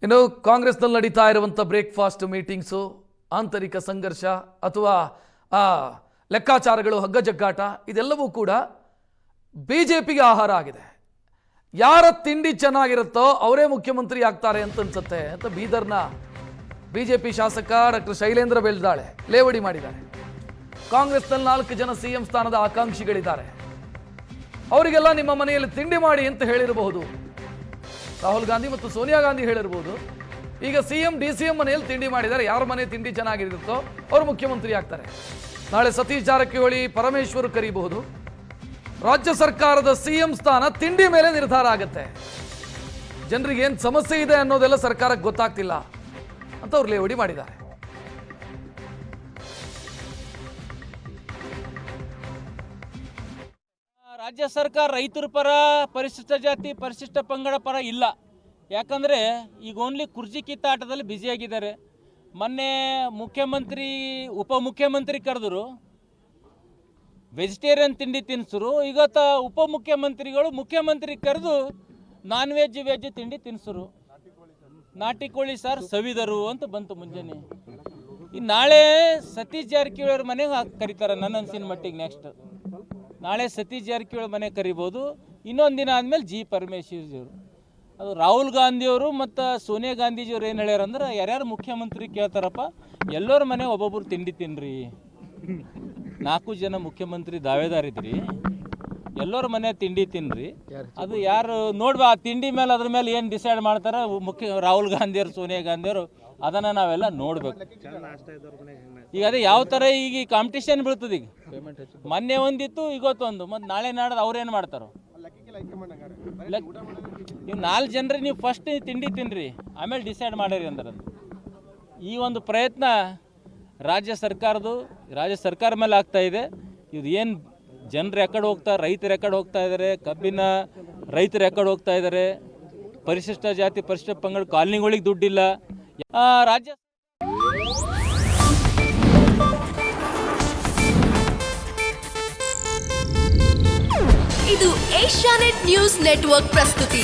ಇನ್ನು ಕಾಂಗ್ರೆಸ್ನಲ್ಲಿ ನಡೀತಾ ಇರುವಂಥ ಬ್ರೇಕ್ಫಾಸ್ಟ್ ಮೀಟಿಂಗ್ಸು, ಆಂತರಿಕ ಸಂಘರ್ಷ ಅಥವಾ ಲೆಕ್ಕಾಚಾರಗಳು, ಹಗ್ಗಜಗ್ಗಾಟ ಇದೆಲ್ಲವೂ ಕೂಡ ಬಿಜೆಪಿಗೆ ಆಹಾರ ಆಗಿದೆ. ಯಾರ ತಿಂಡಿ ಚೆನ್ನಾಗಿರುತ್ತೋ ಅವರೇ ಮುಖ್ಯಮಂತ್ರಿ ಆಗ್ತಾರೆ ಅಂತ ಅನ್ಸುತ್ತೆ ಅಂತ ಬೀದರ್ನ ಬಿಜೆಪಿ ಶಾಸಕ ಡಾಕ್ಟರ್ ಶೈಲೇಂದ್ರ ಬೆಳ್ದಾಳೆ ಲೇವಡಿ ಮಾಡಿದ್ದಾರೆ. ಕಾಂಗ್ರೆಸ್ನಲ್ಲಿ 4 ಜನ ಸಿಎಂ ಸ್ಥಾನದ ಆಕಾಂಕ್ಷಿಗಳಿದ್ದಾರೆ. ಅವರಿಗೆಲ್ಲ ನಿಮ್ಮ ಮನೆಯಲ್ಲಿ ತಿಂಡಿ ಮಾಡಿ ಅಂತ ಹೇಳಿರಬಹುದು. ರಾಹುಲ್ ಗಾಂಧಿ ಮತ್ತು ಸೋನಿಯಾ ಗಾಂಧಿ ಹೇಳಿರ್ಬೋದು. ಈಗ ಸಿಎಂ ಡಿಸಿಎಂ ಮನೆಯಲ್ಲಿ ತಿಂಡಿ ಮಾಡಿದ್ದಾರೆ. ಯಾರ ಮನೆ ತಿಂಡಿ ಚೆನ್ನಾಗಿರುತ್ತೋ ಅವರು ಮುಖ್ಯಮಂತ್ರಿ ಆಗ್ತಾರೆ. ನಾಳೆ ಸತೀಶ್ ಜಾರಕಿಹೊಳಿ, ಪರಮೇಶ್ವರ್ ಕರೀಬಹುದು. ರಾಜ್ಯ ಸರ್ಕಾರದ ಸಿಎಂ ಸ್ಥಾನ ತಿಂಡಿ ಮೇಲೆ ನಿರ್ಧಾರ ಆಗುತ್ತೆ. ಜನರಿಗೆ ಏನು ಸಮಸ್ಯೆ ಇದೆ ಅನ್ನೋದೆಲ್ಲ ಸರ್ಕಾರಕ್ಕೆ ಗೊತ್ತಾಗ್ತಿಲ್ಲ ಅಂತ ಅವ್ರು ಲೇವಡಿ ಮಾಡಿದ್ದಾರೆ. ರಾಜ್ಯ ಸರ್ಕಾರ ರೈತರ ಪರ, ಪರಿಶಿಷ್ಟ ಜಾತಿ ಪರಿಶಿಷ್ಟ ಪಂಗಡ ಪರ ಇಲ್ಲ. ಯಾಕಂದರೆ ಈಗ ಓನ್ಲಿ ಕುರ್ಚಿ ಕಿತ್ತಾಟದಲ್ಲಿ ಬ್ಯುಸಿಯಾಗಿದ್ದಾರೆ. ಮೊನ್ನೆ ಮುಖ್ಯಮಂತ್ರಿ ಉಪಮುಖ್ಯಮಂತ್ರಿ ಕರೆದ್ರು, ವೆಜಿಟೇರಿಯನ್ ತಿಂಡಿ ತಿನ್ನಿಸ್ರು. ಇವತ್ತು ಉಪಮುಖ್ಯಮಂತ್ರಿಗಳು ಮುಖ್ಯಮಂತ್ರಿ ಕರೆದು ನಾನ್ ವೆಜ್ ತಿಂಡಿ ತಿನ್ನಿಸ್ರು. ನಾಟಿ ಕೋಳಿ ಸಾರು ಸವಿದರು ಅಂತ ಬಂತು ಮುಂಜಾನೆ. ಈ ನಾಳೆ ಸತೀಶ್ ಜಾರಕಿಹೊಳಿ ಅವ್ರ ಮನೆಗೆ ಕರೀತಾರೆ ನನ್ನ ಅನ್ಸಿನ ಮಟ್ಟಿಗೆ. ನೆಕ್ಸ್ಟ್ ನಾಳೆ ಸತೀಶ್ ಜಾರಕಿಹೊಳಿ ಮನೆ ಕರಿಬೋದು. ಇನ್ನೊಂದು ದಿನ ಆದಮೇಲೆ ಜಿ ಪರಮೇಶ್ವರ್ಜಿಯವರು, ಅದು ರಾಹುಲ್ ಗಾಂಧಿಯವರು ಮತ್ತು ಸೋನಿಯಾ ಗಾಂಧೀಜಿಯವ್ರು ಏನು ಹೇಳ್ಯಾರಂದ್ರೆ, ಯಾರ್ಯಾರು ಮುಖ್ಯಮಂತ್ರಿ ಕೇಳ್ತಾರಪ್ಪ ಎಲ್ಲರ ಮನೆ ಒಬ್ಬೊಬ್ಬರು ತಿಂಡಿ ತಿನ್ನಿರಿ. 4 ಜನ ಮುಖ್ಯಮಂತ್ರಿ ದಾವೇದಾರಿದ್ರಿ, ಎಲ್ಲರ ಮನೆ ತಿಂಡಿ ತಿನ್ನಿರಿ. ಅದು ಯಾರು ನೋಡ್ಬಾ ಆ ತಿಂಡಿ ಮೇಲೆ ಅದ್ರ ಮೇಲೆ ಏನು ಡಿಸೈಡ್ ಮಾಡ್ತಾರೆ ರಾಹುಲ್ ಗಾಂಧಿಯವರು, ಸೋನಿಯಾ ಗಾಂಧಿಯವರು, ಅದನ್ನು ನಾವೆಲ್ಲ ನೋಡ್ಬೇಕು. ಈಗ ಅದೇ ಯಾವ ಥರ ಈಗ ಕಾಂಪಿಟೇಷನ್ ಬೀಳ್ತದೆ. ಈಗ ಮೊನ್ನೆ ಒಂದಿತ್ತು, ಇವತ್ತೊಂದು, ಮತ್ತು ನಾಳೆ ನಾಡ್ದು ಅವ್ರೇನು ಮಾಡ್ತಾರೋ. ನೀವು 4 ಜನರಿಗೆ ನೀವು ಫಸ್ಟ್ ತಿಂಡಿ ತಿನ್ನಿರಿ, ಆಮೇಲೆ ಡಿಸೈಡ್ ಮಾಡಿರಿ ಅಂದ್ರೆ. ಈ ಒಂದು ಪ್ರಯತ್ನ ರಾಜ್ಯ ಸರ್ಕಾರ ಮೇಲೆ ಆಗ್ತಾ ಇದೆ. ಇದು ಏನು ಜನರು ಎಕಡೆ ಹೋಗ್ತಾರೆ, ರೈತರು ಎಕಡೆ ಹೋಗ್ತಾ ಇದ್ದಾರೆ, ಕಬ್ಬಿನ ರೈತರು ಎಕಡೆ ಹೋಗ್ತಾ ಇದ್ದಾರೆ, ಪರಿಶಿಷ್ಟ ಜಾತಿ ಪರಿಶಿಷ್ಟ ಪಂಗಡ ಕಾಲನಿಗಳಿಗೆ ದುಡ್ಡಿಲ್ಲ. ರಾಜ್ಯ ಇದು ಏಷ್ಯಾನೆಟ್ ನ್ಯೂಸ್ ನೆಟ್ವರ್ಕ್ ಪ್ರಸ್ತುತಿ.